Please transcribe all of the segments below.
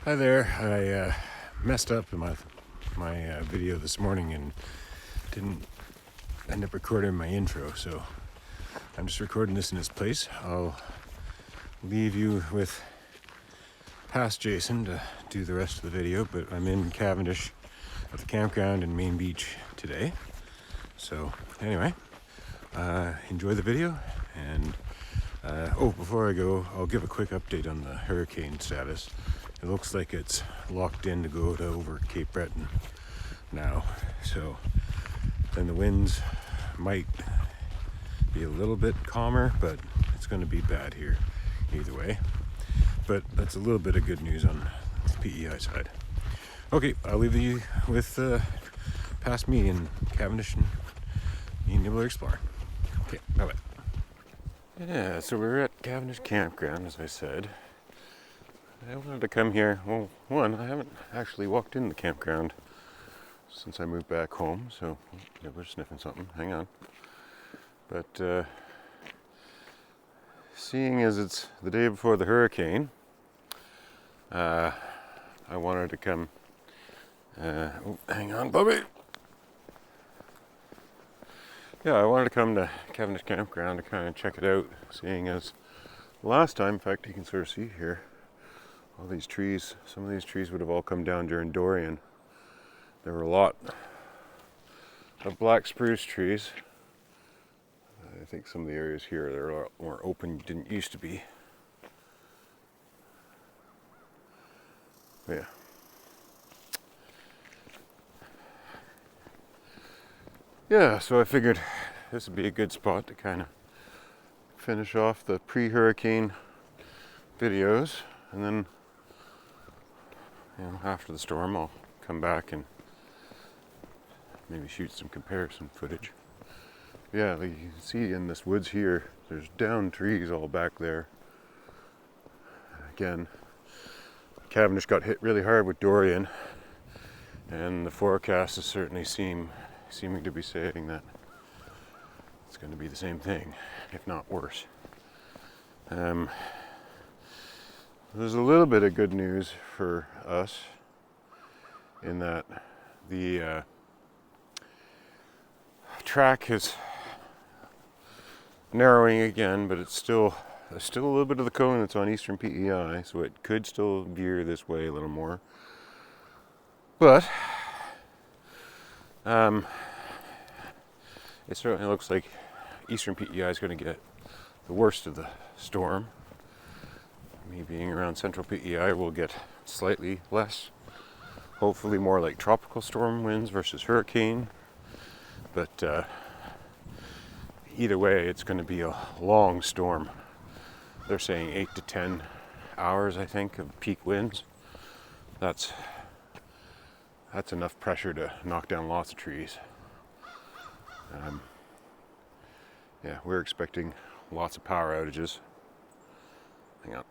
Hi there. I messed up in my video this morning and didn't end up recording my intro, so I'm just recording this in its place. I'll leave you with past Jason to do the rest of the video, but I'm in Cavendish at the campground in Main Beach today. So anyway, enjoy the video, and before I go, I'll give a quick update on the hurricane status. It looks like it's locked in to go to over Cape Breton now. So then the winds might be a little bit calmer, but it's going to be bad here either way. But that's a little bit of good news on the PEI side. Okay, I'll leave you with past me in Cavendish and me and Nibbler exploring. Okay, bye bye. Yeah, so we're at Cavendish Campground, as I said. I wanted to come here. Well, one, I haven't actually walked in the campground since I moved back home, so we're sniffing something. Hang on. But seeing as it's the day before the hurricane, I wanted to come. Hang on, Bobby. Yeah, I wanted to come to Cavendish Campground to kind of check it out, seeing as last time, in fact, you can sort of see here, all these trees, some of these trees would have all come down during Dorian. There were a lot of black spruce trees. I think some of the areas here that are a lot more open didn't used to be. But yeah. Yeah, so I figured this would be a good spot to kind of finish off the pre-hurricane videos, and then after the storm I'll come back and maybe shoot some comparison footage. Yeah, like you can see in this woods here, there's downed trees all back there. Again, Cavendish got hit really hard with Dorian, and the forecast is certainly seeming to be saying that it's going to be the same thing, if not worse. There's a little bit of good news for us in that the track is narrowing again, but there's still a little bit of the cone that's on eastern PEI, so it could still veer this way a little more. But it certainly looks like eastern PEI is going to get the worst of the storm. Me being around central PEI will get slightly less, hopefully more like tropical storm winds versus hurricane. But either way, it's going to be a long storm. They're saying 8 to 10 hours, I think, of peak winds. That's enough pressure to knock down lots of trees. Yeah, we're expecting lots of power outages. Hang on.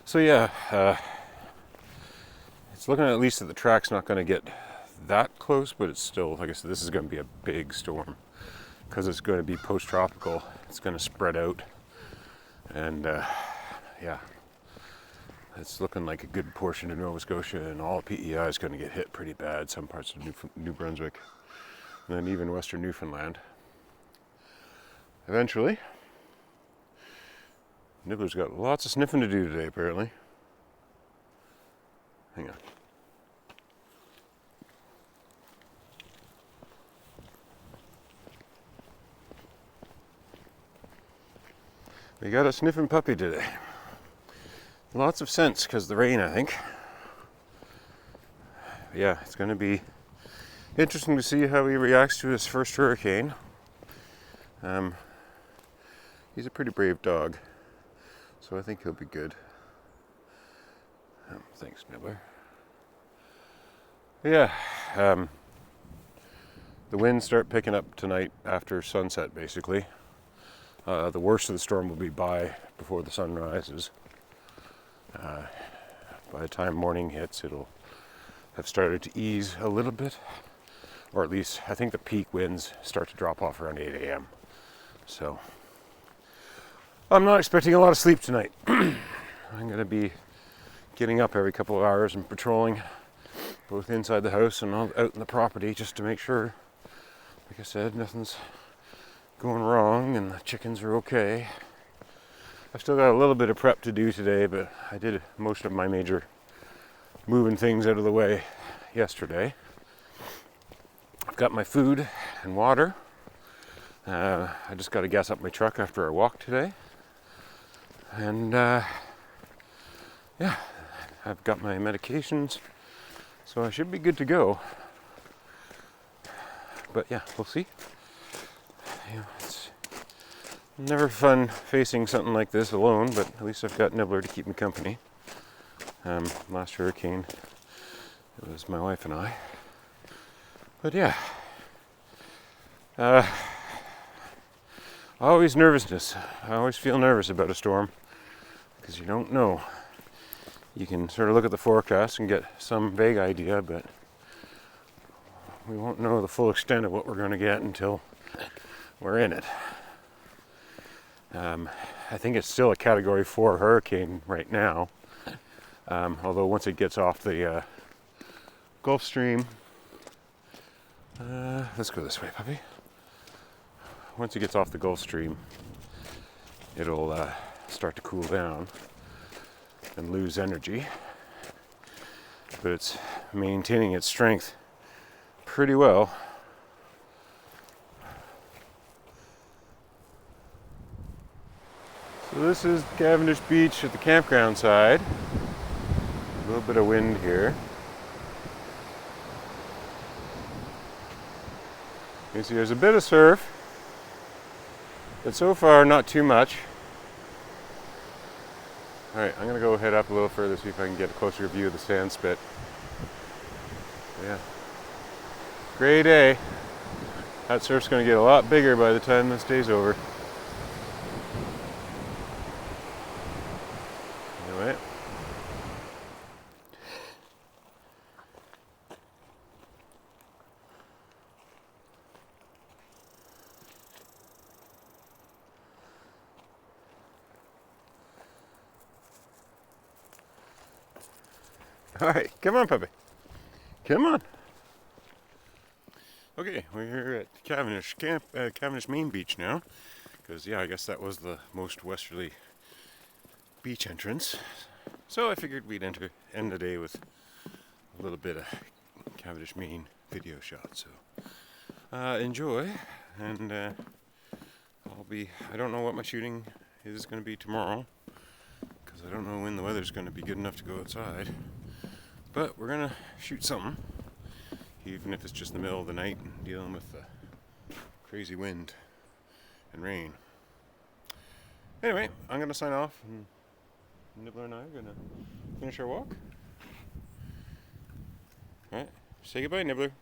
So yeah, it's looking at least that the track's not going to get that close, but it's still, like I said, this is going to be a big storm because it's going to be post-tropical. It's going to spread out, and yeah, it's looking like a good portion of Nova Scotia and all of PEI is going to get hit pretty bad. Some parts of New Brunswick, and then even Western Newfoundland. Eventually. Nibbler's got lots of sniffing to do today, apparently. Hang on. We got a sniffing puppy today. Lots of sense because the rain, I think. Yeah, it's going to be interesting to see how he reacts to his first hurricane. He's a pretty brave dog, so I think he'll be good. Thanks, Nibbler. Yeah, the winds start picking up tonight after sunset, basically. The worst of the storm will be by before the sun rises. By the time morning hits, it'll have started to ease a little bit, or at least I think the peak winds start to drop off around 8 a.m. So I'm not expecting a lot of sleep tonight. I'm going to be getting up every couple of hours and patrolling both inside the house and out in the property just to make sure, like I said, nothing's going wrong and the chickens are okay. I've still got a little bit of prep to do today, but I did most of my major moving things out of the way yesterday. I've got my food and water. I just got to gas up my truck after I walk today. And yeah, I've got my medications, so I should be good to go. But yeah, we'll see. You know, it's never fun facing something like this alone, but at least I've got Nibbler to keep me company. Last hurricane, it was my wife and I. But yeah, always nervousness. I always feel nervous about a storm because you don't know. You can sort of look at the forecast and get some vague idea, but we won't know the full extent of what we're going to get until we're in it. I think it's still a Category 4 hurricane right now, although once it gets off the Gulf Stream, let's go this way, puppy. Once it gets off the Gulf Stream, it'll start to cool down and lose energy, but it's maintaining its strength pretty well. So this is Cavendish Beach at the campground side. A little bit of wind here. You see there's a bit of surf, but so far not too much. Alright, I'm going to go head up a little further, see if I can get a closer view of the sand spit. Yeah. Great day. That surf's going to get a lot bigger by the time this day's over. Anyway. Alright, come on, puppy. Come on. Okay, we're here at Cavendish Main Beach now, because yeah, I guess that was the most westerly beach entrance. So I figured we'd end the day with a little bit of Cavendish Main video shot. So enjoy, and I don't know what my shooting is going to be tomorrow, because I don't know when the weather's going to be good enough to go outside. But we're going to shoot something, even if it's just in the middle of the night and dealing with the crazy wind and rain. Anyway, I'm going to sign off, and Nibbler and I are going to finish our walk. Alright, say goodbye, Nibbler.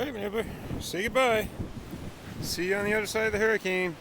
Alright, Nibbler. Say goodbye. See you on the other side of the hurricane.